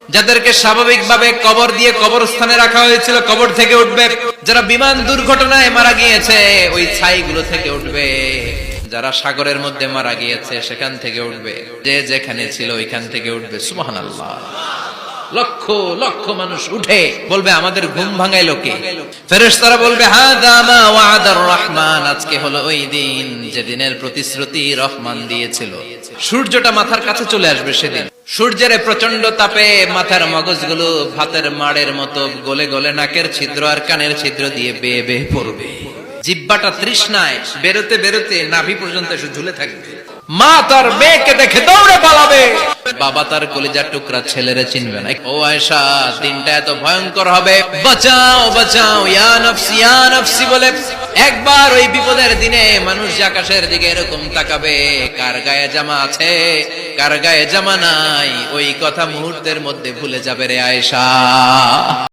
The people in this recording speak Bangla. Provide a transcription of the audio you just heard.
যাদেরকে স্বাভাবিকভাবে কবর দিয়ে কবরস্থানে রাখা হয়েছিল কবর থেকে উঠবে, যারা বিমান দুর্ঘটনায় মারা গিয়েছে ওই ছাইগুলো থেকে উঠবে, যারা সাগরের মধ্যে মারা গিয়েছে সেখান থেকে উঠবে, যে যেখানে ছিল ওইখান থেকে উঠবে। সুবহানাল্লাহ। লক্ষ লক্ষ মানুষ উঠে বলবে আমাদের ঘুম ভাঙাইলো কে? ফেরেশতারা বলবে হাযা মা ওয়া'দার রহমান, আজকে হলো ওই দিন যেদিনের প্রতিশ্রুতি রহমান দিয়েছিল। সূর্যটা মাথার কাছে চলে আসবে সেদিন। সূর্যের প্রচন্ড তাপে মাথার মগজগুলো ভাতের মাড়ের মতো গলে গলে নাকের ছিদ্র আর কানের ছিদ্র দিয়ে বেয়ে বেয়ে পড়বে। জিহ্বাটা তৃষ্ণায় বেরোতে বেরোতে নাভি পর্যন্ত এসে ঝুলে থাকবে। মা তার মেয়েকে দেখে দৌড়ে পালাবে, বাবা তার কলিজার টুকরা ছেলেরে চিনবে না। ও আয়েশা, দিনটা এত ভয়ঙ্কর হবে, বাঁচাও বাঁচাও ইয়া নফসি ইয়া নফসি বলে একবার ওই বিপদের দিনে মানুষ যে আকাশের দিকে এরকম তাকাবে, কার গায়ে জামা আছে কার গায়ে জামা নাই, ওই কথা মুহূর্তের মধ্যে ভুলে যাবে রে আয়েশা।